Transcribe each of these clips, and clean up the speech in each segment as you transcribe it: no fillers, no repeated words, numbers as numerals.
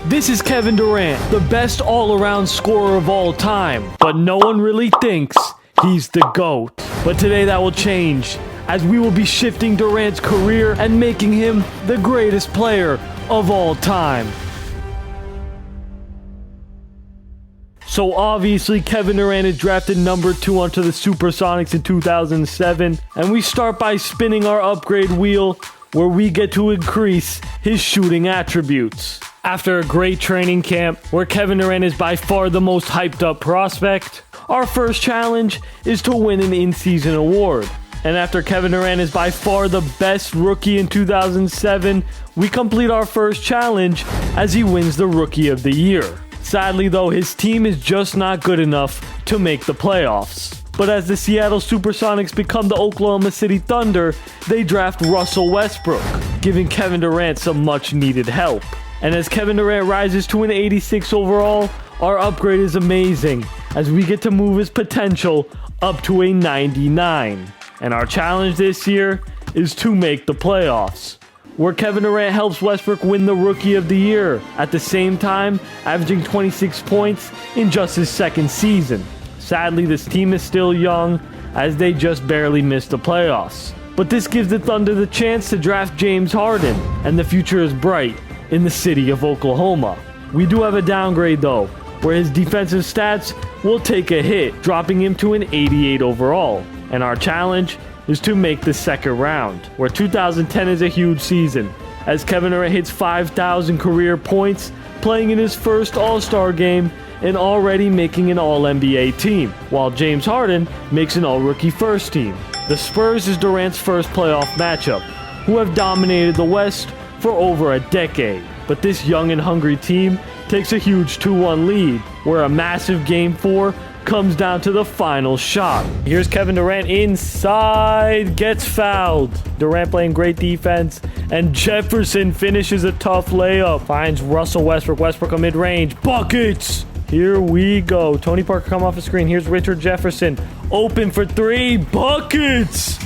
This is Kevin Durant, the best all-around scorer of all time, but no one really thinks he's the GOAT. But today that will change, as we will be shifting Durant's career and making him the greatest player of all time. So obviously Kevin Durant is drafted number 2 onto the Supersonics in 2007, and we start by spinning our upgrade wheel where we get to increase his shooting attributes. After a great training camp where Kevin Durant is by far the most hyped up prospect, our first challenge is to win an in-season award. And after Kevin Durant is by far the best rookie in 2007, we complete our first challenge as he wins the Rookie of the Year. Sadly though, his team is just not good enough to make the playoffs. But as the Seattle Supersonics become the Oklahoma City Thunder, they draft Russell Westbrook, giving Kevin Durant some much needed help. And as Kevin Durant rises to an 86 overall, our upgrade is amazing, as we get to move his potential up to a 99. And our challenge this year is to make the playoffs, where Kevin Durant helps Westbrook win the Rookie of the Year, at the same time averaging 26 points in just his second season. Sadly, this team is still young, as they just barely missed the playoffs. But this gives the Thunder the chance to draft James Harden, and the future is bright in the city of Oklahoma. We do have a downgrade though, where his defensive stats will take a hit, dropping him to an 88 overall. And our challenge is to make the second round, where 2010 is a huge season, as Kevin Durant hits 5,000 career points, playing in his first All-Star game and already making an All-NBA team, while James Harden makes an All-Rookie first team. The Spurs is Durant's first playoff matchup, who have dominated the West for over a decade. But this young and hungry team takes a huge 2-1 lead, where a massive Game 4 comes down to the final shot. Here's Kevin Durant inside, gets fouled. Durant playing great defense, and Jefferson finishes a tough layup. Finds Russell Westbrook. Westbrook a mid-range. Buckets! Here we go. Tony Parker come off the screen. Here's Richard Jefferson. Open for 3. Buckets!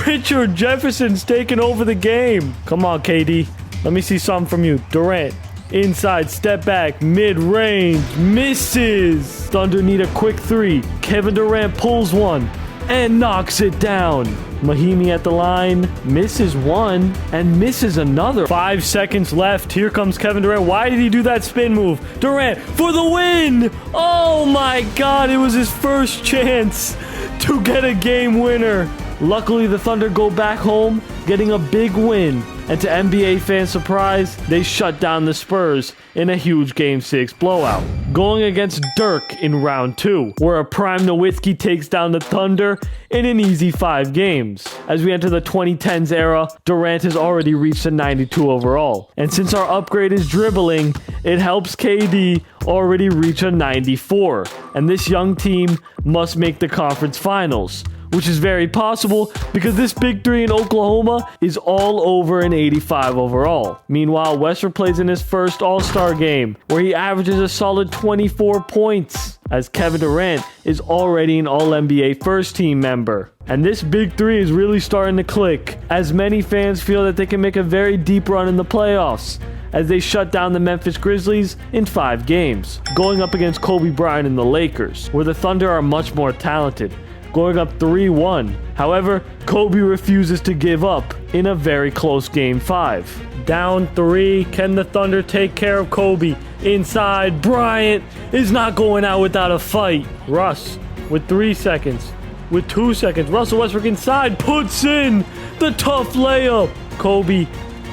Richard Jefferson's taking over the game. Come on, KD. Let me see something from you. Durant. Inside, step back, mid-range, misses. Thunder need a quick 3. Kevin Durant pulls one and knocks it down. Mahimi at the line, misses one and misses another. 5 seconds left. Here comes Kevin Durant. Why did he do that spin move? Durant for the win! Oh my God, it was his first chance to get a game winner. Luckily, the Thunder go back home, getting a big win. And to NBA fans' surprise, they shut down the Spurs in a huge Game 6 blowout, going against Dirk in round 2, where a prime Nowitzki takes down the Thunder in an easy 5 games. As we enter the 2010s era, Durant has already reached a 92 overall. And since our upgrade is dribbling, it helps KD already reach a 94. And this young team must make the conference finals, which is very possible because this big 3 in Oklahoma is all over an 85 overall. Meanwhile, Westbrook plays in his first All-Star game, where he averages a solid 24 points, as Kevin Durant is already an All-NBA first-team member. And this big 3 is really starting to click, as many fans feel that they can make a very deep run in the playoffs, as they shut down the Memphis Grizzlies in 5 games, going up against Kobe Bryant and the Lakers, where the Thunder are much more talented, going up 3-1. However, Kobe refuses to give up in a very close Game 5. Down 3, can the Thunder take care of Kobe? Inside, Bryant is not going out without a fight. Russ with 3 seconds, with 2 seconds. Russell Westbrook inside, puts in the tough layup. Kobe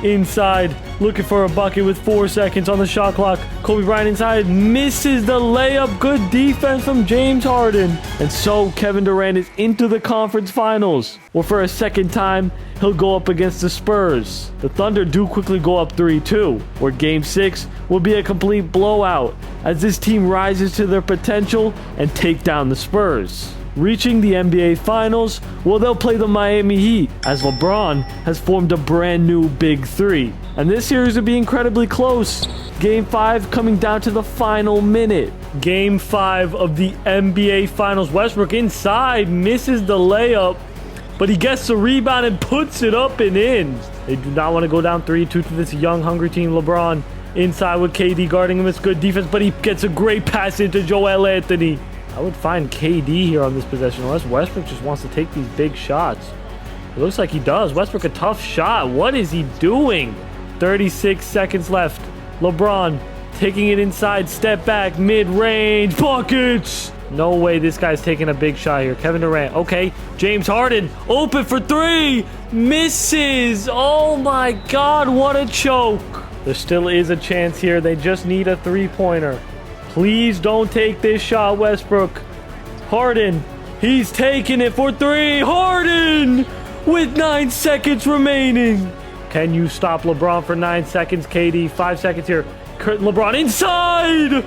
inside, looking for a bucket with 4 seconds on the shot clock. Kobe Bryant inside, misses the layup. Good defense from James Harden. And so Kevin Durant is into the conference finals, where for a second time, he'll go up against the Spurs. The Thunder do quickly go up 3-2, where Game 6 will be a complete blowout, as this team rises to their potential and take down the Spurs. Reaching the NBA Finals, well, they'll play the Miami Heat, as LeBron has formed a brand new Big 3. And this series will be incredibly close. Game 5 coming down to the final minute. Game 5 of the NBA Finals. Westbrook inside, misses the layup, but he gets the rebound and puts it up and in. They do not want to go down 3-2 to this young, hungry team. LeBron Inside with KD guarding him. It's good defense, but he gets a great pass into Joel Anthony. I would find KD here on this possession, unless Westbrook just wants to take these big shots. It looks like he does. Westbrook, a tough shot. What is he doing? 36 seconds left. LeBron taking it inside, step back, mid-range, buckets. No way this guy's taking a big shot here. Kevin Durant, okay. James Harden, open for three, misses. Oh my God, what a choke. There still is a chance here. They just need a three-pointer. Please don't take this shot, Westbrook. Harden, he's taking it for three. Harden with 9 seconds remaining. Can you stop LeBron for 9 seconds, KD? 5 seconds here. LeBron inside!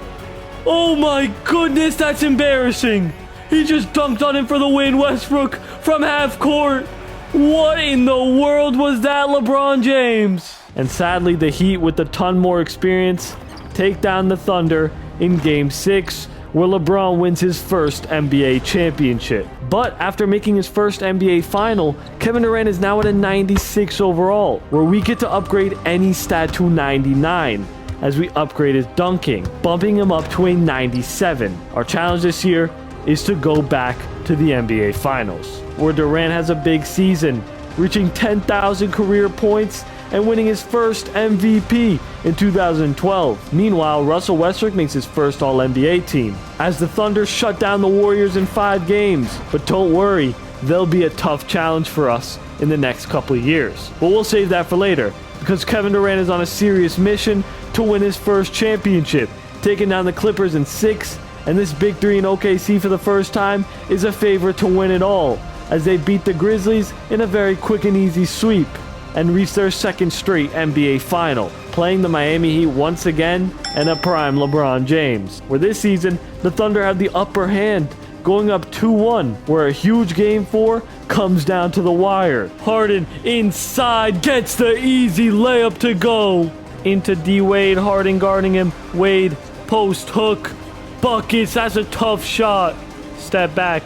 Oh my goodness, that's embarrassing. He just dunked on him for the win. Westbrook from half court. What in the world was that, LeBron James? And sadly, the Heat, with a ton more experience, take down the Thunder in Game 6, where LeBron wins his first NBA championship. But after making his first NBA final, Kevin Durant is now at a 96 overall, where we get to upgrade any stat to 99. As we upgrade his dunking, bumping him up to a 97. Our challenge this year is to go back to the NBA Finals, where Durant has a big season, reaching 10,000 career points and winning his first MVP in 2012. Meanwhile, Russell Westbrook makes his first All-NBA team, as the Thunder shut down the Warriors in 5 games. But don't worry, they'll be a tough challenge for us in the next couple of years. But we'll save that for later, because Kevin Durant is on a serious mission to win his first championship, taking down the Clippers in 6, and this big 3 in OKC for the first time is a favorite to win it all, as they beat the Grizzlies in a very quick and easy sweep and reach their second straight NBA final, playing the Miami Heat once again and a prime LeBron James, where this season the Thunder have the upper hand, going up 2-1, where a huge Game 4 comes down to the wire. Harden inside, gets the easy layup to go. Into D-Wade, Harden guarding him. Wade, post hook, buckets. That's a tough shot. Step back.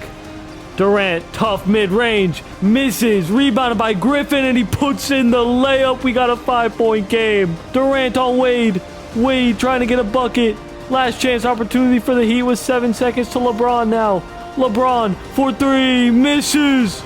Durant, tough mid-range, misses. Rebounded by Griffin, and he puts in the layup. We got a 5-point game. Durant on Wade. Wade trying to get a bucket. Last chance opportunity for the Heat with 7 seconds to LeBron now. LeBron for 3, misses.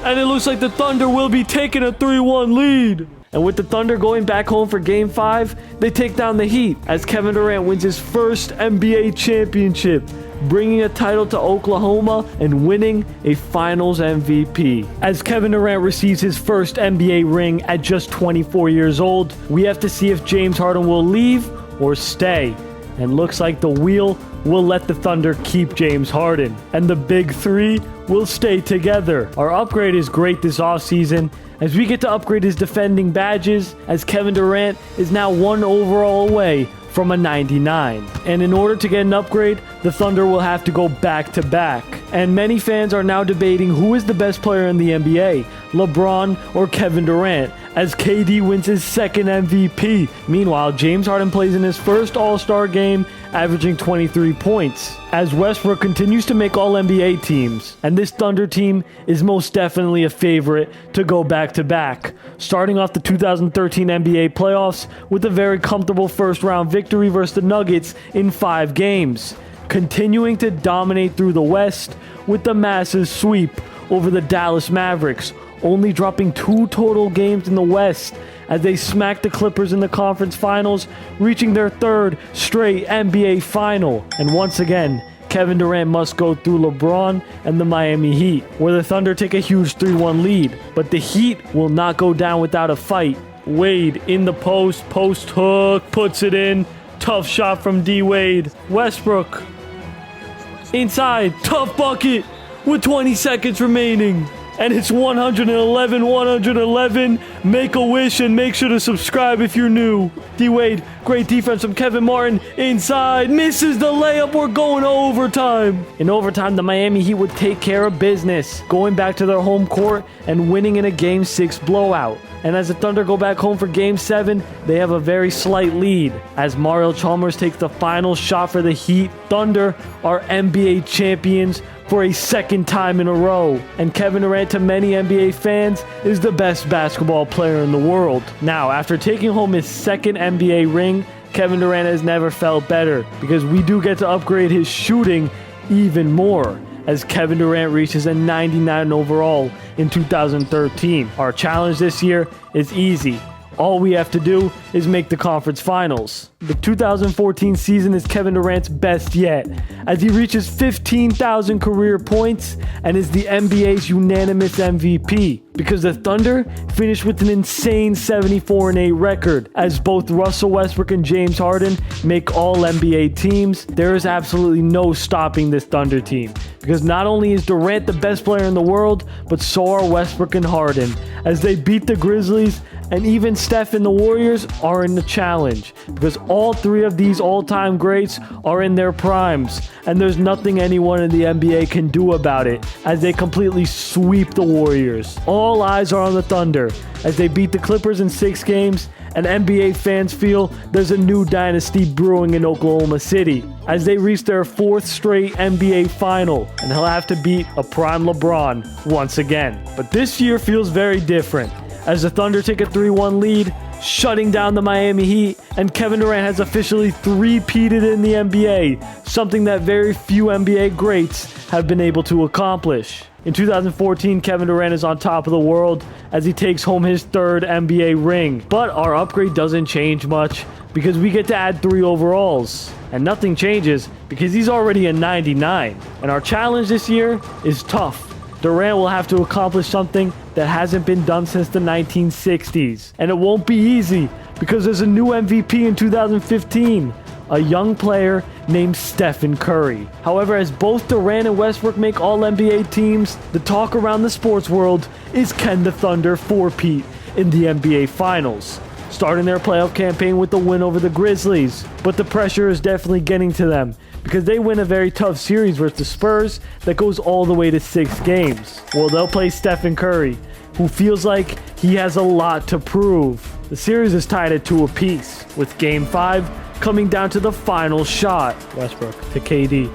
And it looks like the Thunder will be taking a 3-1 lead. And with the Thunder going back home for Game 5, they take down the Heat as Kevin Durant wins his first NBA championship, bringing a title to Oklahoma and winning a Finals MVP. As Kevin Durant receives his first NBA ring at just 24 years old, we have to see if James Harden will leave or stay. And looks like the wheel will let the Thunder keep James Harden, and the big 3 will stay together. Our upgrade is great this offseason, as we get to upgrade his defending badges, as Kevin Durant is now 1 overall away from a 99. And in order to get an upgrade, the Thunder will have to go back-to-back. And many fans are now debating who is the best player in the NBA, LeBron or Kevin Durant, as KD wins his second MVP. Meanwhile, James Harden plays in his first All-Star game, averaging 23 points, as Westbrook continues to make All-NBA teams. And this Thunder team is most definitely a favorite to go back-to-back, starting off the 2013 NBA playoffs with a very comfortable first-round victory versus the Nuggets in 5 games, continuing to dominate through the West with the massive sweep over the Dallas Mavericks, only dropping 2 total games in the West as they smacked the Clippers in the conference finals, reaching their 3rd straight NBA final. And once again, Kevin Durant must go through LeBron and the Miami Heat, where the Thunder take a huge 3-1 lead. But the Heat will not go down without a fight. Wade in the post hook, puts it in. Tough shot from D-Wade. Westbrook inside, tough bucket with 20 seconds remaining. And it's 111. Make a wish and make sure to subscribe if you're new. D-Wade, great defense from Kevin Martin. Inside, misses the layup. We're going to overtime. In overtime, the Miami Heat would take care of business, going back to their home court and winning in a Game 6 blowout. And as the Thunder go back home for Game 7, they have a very slight lead, as Mario Chalmers takes the final shot for the Heat. Thunder are NBA champions for a 2nd time in a row. And Kevin Durant, to many NBA fans, is the best basketball player in the world. Now, after taking home his 2nd NBA ring, Kevin Durant has never felt better because we do get to upgrade his shooting even more as Kevin Durant reaches a 99 overall in 2013. Our challenge this year is easy. All we have to do is make the conference finals. The 2014 season is Kevin Durant's best yet, as he reaches 15,000 career points and is the NBA's unanimous MVP, because the Thunder finished with an insane 74-8 record. As both Russell Westbrook and James Harden make all NBA teams, there is absolutely no stopping this Thunder team, because not only is Durant the best player in the world, but so are Westbrook and Harden, as they beat the Grizzlies, and even Steph and the Warriors are in the challenge, because all three of these all-time greats are in their primes, and there's nothing anyone in the NBA can do about it, as they completely sweep the Warriors. All eyes are on the Thunder, as they beat the Clippers in 6 games, and NBA fans feel there's a new dynasty brewing in Oklahoma City, as they reach their 4th straight NBA final, and he'll have to beat a prime LeBron once again. But this year feels very different, as the Thunder take a 3-1 lead, shutting down the Miami Heat, and Kevin Durant has officially three-peated in the NBA, something that very few NBA greats have been able to accomplish. In 2014, Kevin Durant is on top of the world as he takes home his 3rd NBA ring. But our upgrade doesn't change much because we get to add 3 overalls. And nothing changes because he's already a 99. And our challenge this year is tough. Durant will have to accomplish something that hasn't been done since the 1960s. And it won't be easy because there's a new MVP in 2015. A young player named Stephen Curry. However, as both Durant and Westbrook make all NBA teams, the talk around the sports world is, can the Thunder four-peat in the NBA Finals, starting their playoff campaign with the win over the Grizzlies. But the pressure is definitely getting to them because they win a very tough series versus the Spurs that goes all the way to 6 games. Well, they'll play Stephen Curry, who feels like he has a lot to prove. The series is tied at 2 apiece, with Game 5 coming down to the final shot. Westbrook to KD.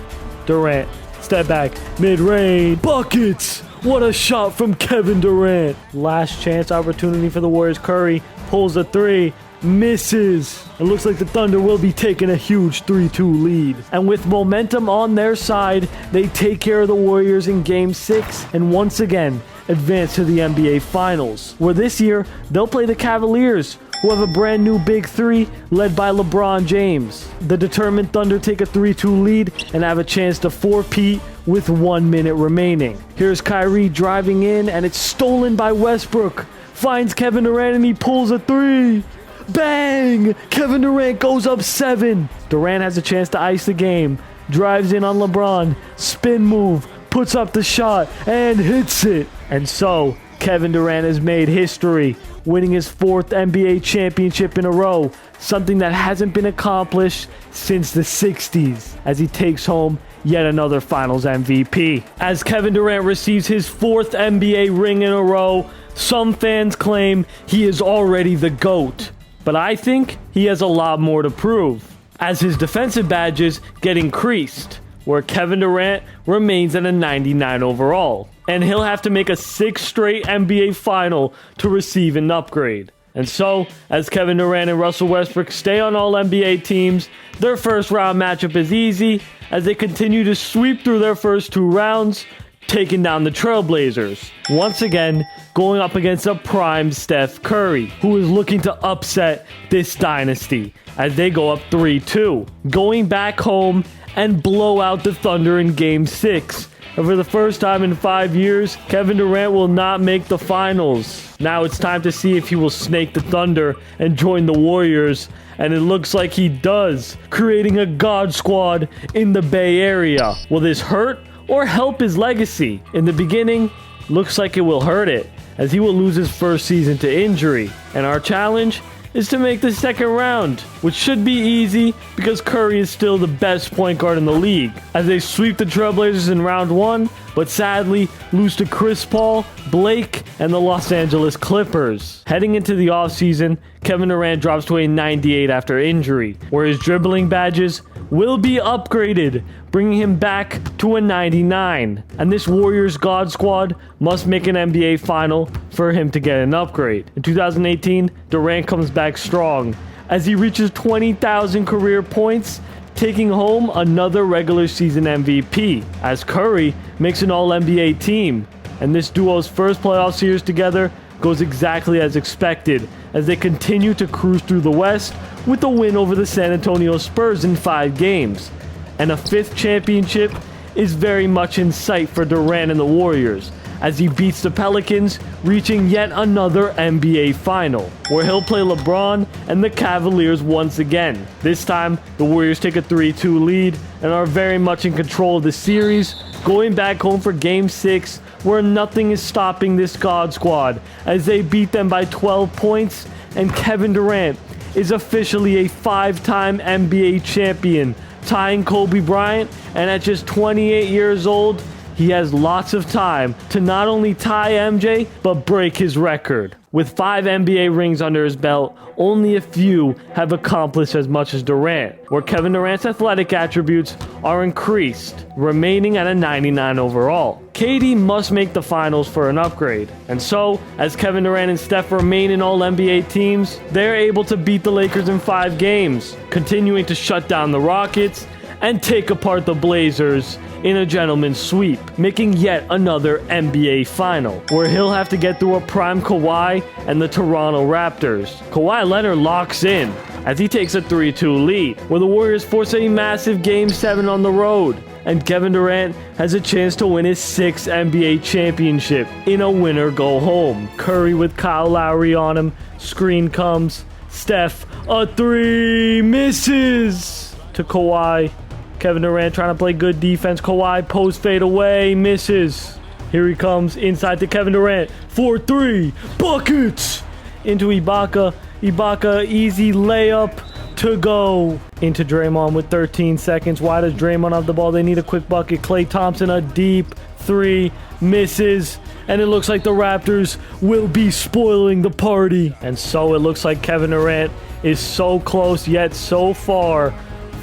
Durant, step back, mid-range, buckets! What a shot from Kevin Durant. Last chance opportunity for the Warriors. Curry pulls a 3, misses. It looks like the Thunder will be taking a huge 3-2 lead. And with momentum on their side, they take care of the Warriors in Game 6 and once again advance to the NBA Finals, where this year they'll play the Cavaliers, who have a brand new Big 3 led by LeBron James. The determined Thunder take a 3-2 lead and have a chance to four-peat with 1 minute remaining. Here's Kyrie driving in, and it's stolen by Westbrook. Finds Kevin Durant and he pulls a 3. Bang! Kevin Durant goes up 7. Durant has a chance to ice the game. Drives in on LeBron. Spin move. Puts up the shot and hits it. And so, Kevin Durant has made history, winning his 4th NBA championship in a row, something that hasn't been accomplished since the 60s, as he takes home yet another Finals MVP. As Kevin Durant receives his 4th NBA ring in a row, some fans claim he is already the GOAT, but I think he has a lot more to prove, as his defensive badges get increased, where Kevin Durant remains at a 99 overall, and he'll have to make a 6th straight NBA final to receive an upgrade. And so, as Kevin Durant and Russell Westbrook stay on all NBA teams, their first round matchup is easy, as they continue to sweep through their first 2 rounds, taking down the Trailblazers. Once again, going up against a prime Steph Curry, who is looking to upset this dynasty, as they go up 3-2, going back home and blow out the Thunder in Game 6. And for the first time in 5 years, Kevin Durant will not make the finals. Now it's time to see if he will snake the Thunder and join the Warriors. And it looks like he does, creating a God Squad in the Bay Area. Will this hurt or help his legacy? In the beginning, looks like it will hurt it, as he will lose his first season to injury. And our challenge is to make the 2nd round, which should be easy because Curry is still the best point guard in the league, as they sweep the Trailblazers in round 1, but sadly lose to Chris Paul, Blake, and the Los Angeles Clippers. Heading into the offseason, Kevin Durant drops to a 98 after injury, where his dribbling badges will be upgraded, bringing him back to a 99. And this Warriors God Squad must make an NBA final for him to get an upgrade. In 2018, Durant comes back strong, as he reaches 20,000 career points, taking home another regular season MVP, as Curry makes an All-NBA team. And this duo's first playoff series together goes exactly as expected, as they continue to cruise through the West with a win over the San Antonio Spurs in 5 games. And a 5th championship is very much in sight for Durant and the Warriors, as he beats the Pelicans, reaching yet another NBA final, where he'll play LeBron and the Cavaliers once again. This time, the Warriors take a 3-2 lead and are very much in control of the series, going back home for Game 6, where nothing is stopping this God Squad, as they beat them by 12 points, and Kevin Durant is officially a 5-time NBA champion, tying Kobe Bryant, and at just 28 years old, he has lots of time to not only tie MJ, but break his record. With 5 NBA rings under his belt, only a few have accomplished as much as Durant, where Kevin Durant's athletic attributes are increased, remaining at a 99 overall. KD must make the finals for an upgrade, and so, as Kevin Durant and Steph remain in All-NBA teams, they're able to beat the Lakers in 5 games, continuing to shut down the Rockets and take apart the Blazers in a gentleman's sweep, making yet another NBA final, where he'll have to get through a prime Kawhi and the Toronto Raptors. Kawhi Leonard locks in as he takes a 3-2 lead, where the Warriors force a massive Game 7 on the road, and Kevin Durant has a chance to win his 6th NBA championship in a winner-go-home. Curry with Kyle Lowry on him, screen comes, Steph, a 3, misses to Kawhi. Kevin Durant trying to play good defense. Kawhi post fade away, misses. Here he comes inside to Kevin Durant. 4-3, buckets! Into Ibaka. Ibaka, easy layup to go. Into Draymond with 13 seconds. Why does Draymond have the ball? They need a quick bucket. Klay Thompson, a deep 3, misses. And it looks like the Raptors will be spoiling the party. And so it looks like Kevin Durant is so close yet so far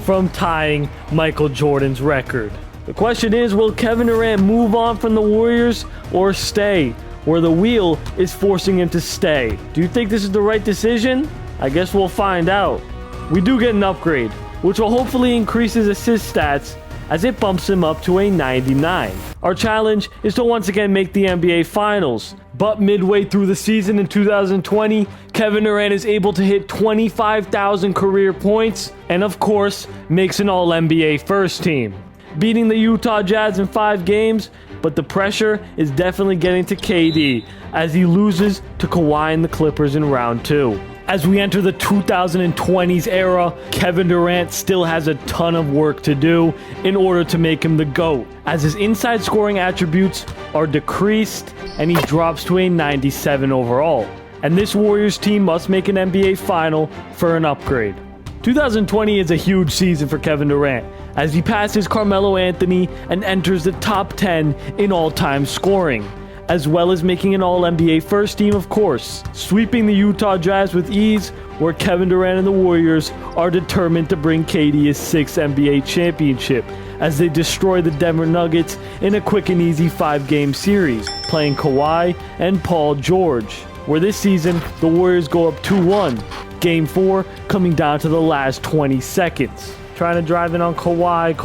from tying Michael Jordan's record. The question is, will Kevin Durant move on from the Warriors or stay, where the wheel is forcing him to stay? Do you think this is the right decision? I guess we'll find out. We do get an upgrade, which will hopefully increase his assist stats as it bumps him up to a 99. Our challenge is to once again make the NBA Finals, but midway through the season in 2020, Kevin Durant is able to hit 25,000 career points and of course makes an All-NBA first team, beating the Utah Jazz in 5 games, but the pressure is definitely getting to KD as he loses to Kawhi and the Clippers in round 2. As we enter the 2020s era, Kevin Durant still has a ton of work to do in order to make him the GOAT, as his inside scoring attributes are decreased and he drops to a 97 overall. And this Warriors team must make an NBA final for an upgrade. 2020 is a huge season for Kevin Durant, as he passes Carmelo Anthony and enters the top 10 in all-time scoring, as well as making an All-NBA first team, of course, sweeping the Utah Jazz with ease, where Kevin Durant and the Warriors are determined to bring KD his 6th NBA championship, as they destroy the Denver Nuggets in a quick and easy 5-game series, playing Kawhi and Paul George, where this season the Warriors go up 2-1, Game 4 coming down to the last 20 seconds. Trying to drive in on Kawhi,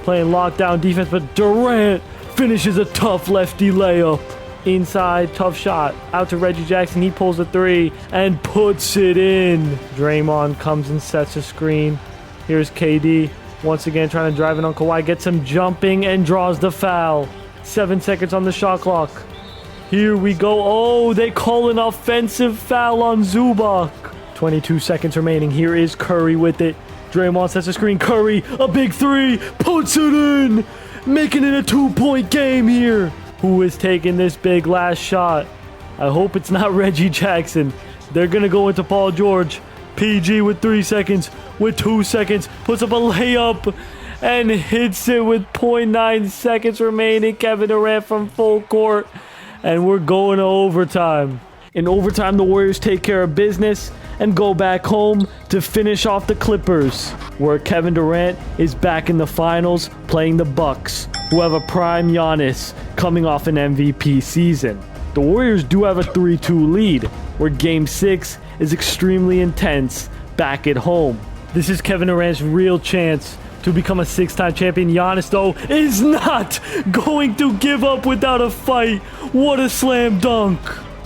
playing lockdown defense, but Durant finishes a tough lefty layup. Inside, tough shot. Out to Reggie Jackson. He pulls a 3 and puts it in. Draymond comes and sets a screen. Here's KD. Once again trying to drive it on Kawhi. Gets him jumping and draws the foul. 7 seconds on the shot clock. Here we go. Oh, they call an offensive foul on Zubac. 22 seconds remaining. Here is Curry with it. Draymond sets a screen. Curry, a big 3. Puts it in. Making it a 2-point game here. Who is taking this big last shot? I hope it's not Reggie Jackson. They're going to go into Paul George. PG with 3 seconds. With 2 seconds. Puts up a layup. And hits it with 0.9 seconds remaining. Kevin Durant from full court. And we're going to overtime. In overtime, the Warriors take care of business and go back home to finish off the Clippers, where Kevin Durant is back in the finals playing the Bucks, who have a prime Giannis coming off an MVP season. The Warriors do have a 3-2 lead, where Game 6 is extremely intense, back at home. This is Kevin Durant's real chance to become a 6-time champion. Giannis, though, is not going to give up without a fight. What a slam dunk.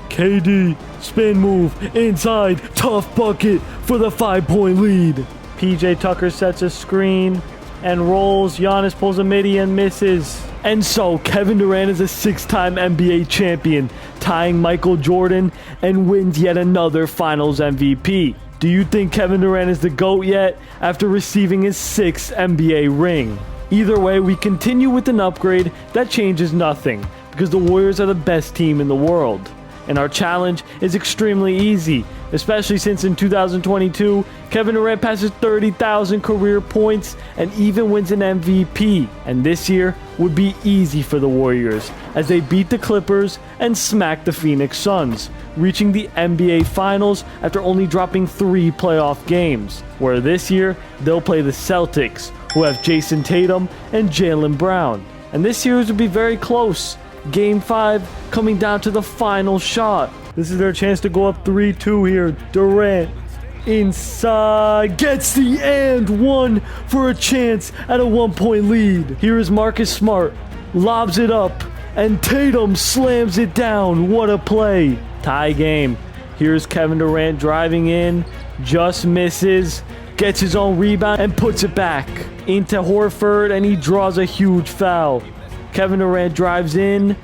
KD, spin move, inside, tough bucket for the 5-point lead. PJ Tucker sets a screen and rolls. Giannis pulls a midi and misses. And so, Kevin Durant is a 6-time NBA champion, tying Michael Jordan, and wins yet another Finals MVP. Do you think Kevin Durant is the GOAT yet after receiving his 6th NBA ring? Either way, we continue with an upgrade that changes nothing, because the Warriors are the best team in the world. And our challenge is extremely easy, especially since in 2022, Kevin Durant passes 30,000 career points and even wins an MVP. And this year would be easy for the Warriors as they beat the Clippers and smack the Phoenix Suns, reaching the NBA Finals after only dropping 3 playoff games, where this year they'll play the Celtics, who have Jason Tatum and Jaylen Brown. And this series would be very close. Game 5 coming down to the final shot. This is their chance to go up 3-2 here. Durant inside, gets the and one for a chance at a 1-point lead. Here is Marcus Smart, lobs it up, and Tatum slams it down. What a play. Tie game. Here's Kevin Durant driving in, just misses, gets his own rebound and puts it back into Horford, and he draws a huge foul. Kevin Durant drives in.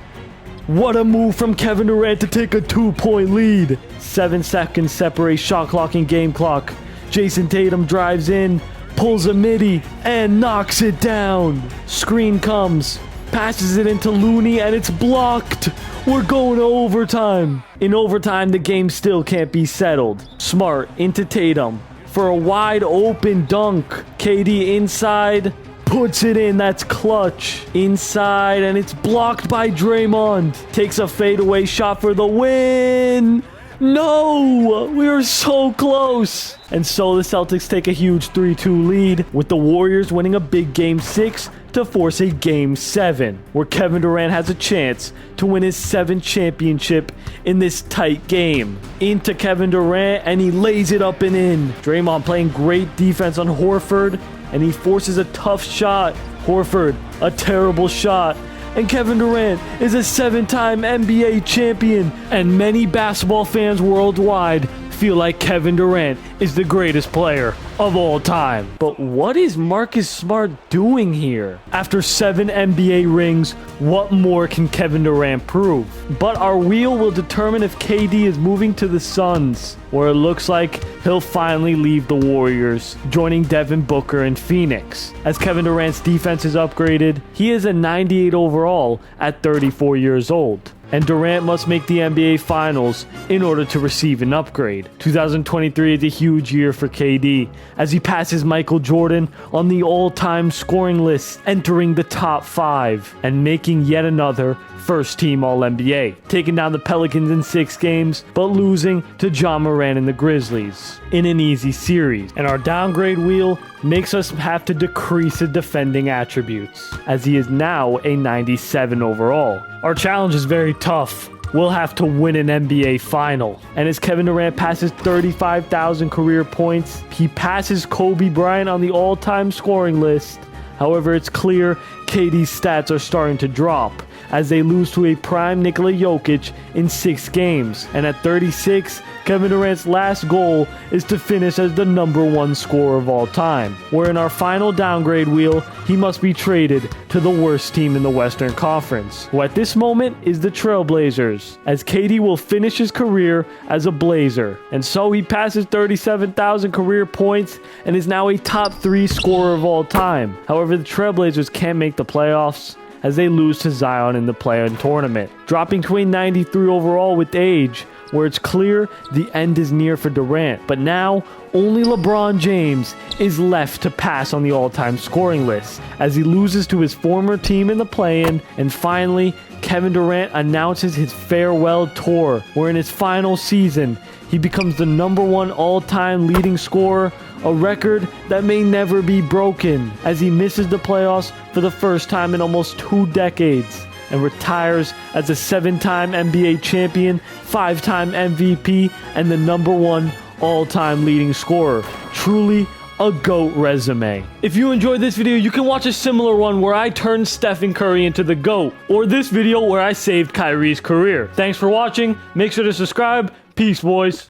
What a move from Kevin Durant to take a 2-point lead. 7 seconds separate shot clock and game clock. Jason Tatum drives in, pulls a midi, and knocks it down. Screen comes, passes it into Looney, and it's blocked. We're going to overtime. In overtime, the game still can't be settled. Smart into Tatum for a wide open dunk. KD inside, puts it in. That's clutch. Inside, and it's blocked by Draymond. Takes a fadeaway shot for the win. No! We were so close. And so the Celtics take a huge 3-2 lead, with the Warriors winning a big Game 6 to force a Game 7, where Kevin Durant has a chance to win his 7th championship in this tight game. Into Kevin Durant, and he lays it up and in. Draymond playing great defense on Horford, and he forces a tough shot. Horford, a terrible shot. And Kevin Durant is a 7-time NBA champion. And many basketball fans worldwide feel like Kevin Durant is the greatest player of all time. But what is Marcus Smart doing here? After 7 NBA rings, what more can Kevin Durant prove? But our wheel will determine if KD is moving to the Suns, where it looks like he'll finally leave the Warriors, joining Devin Booker in Phoenix. As Kevin Durant's defense is upgraded, he is a 98 overall at 34 years old. And Durant must make the NBA Finals in order to receive an upgrade. 2023 is a huge year for KD, as he passes Michael Jordan on the all-time scoring list, entering the top 5 and making yet another first-team All-NBA, taking down the Pelicans in 6 games, but losing to Ja Morant and the Grizzlies in an easy series. And our downgrade wheel makes us have to decrease his defending attributes, as he is now a 97 overall. Our challenge is very tough. We'll have to win an NBA final. And as Kevin Durant passes 35,000 career points, he passes Kobe Bryant on the all-time scoring list. However, it's clear KD's stats are starting to drop, as they lose to a prime Nikola Jokic in 6 games. And at 36, Kevin Durant's last goal is to finish as the #1 scorer of all time, where in our final downgrade wheel, he must be traded to the worst team in the Western Conference, who at this moment is the Trailblazers, as KD will finish his career as a Blazer. And so he passes 37,000 career points and is now a top 3 scorer of all time. However, the Trailblazers can't make the playoffs, as they lose to Zion in the play-in tournament, dropping to a 93 overall with age, where it's clear the end is near for Durant. But now, only LeBron James is left to pass on the all-time scoring list, as he loses to his former team in the play-in. And finally, Kevin Durant announces his farewell tour, where in his final season, he becomes the #1 all-time leading scorer, a record that may never be broken, as he misses the playoffs for the first time in almost 2 decades and retires as a 7-time NBA champion, 5-time MVP, and the #1 all-time leading scorer. Truly a GOAT resume. If you enjoyed this video, you can watch a similar one where I turned Stephen Curry into the GOAT, or this video where I saved Kyrie's career. Thanks for watching. Make sure to subscribe. Peace, boys.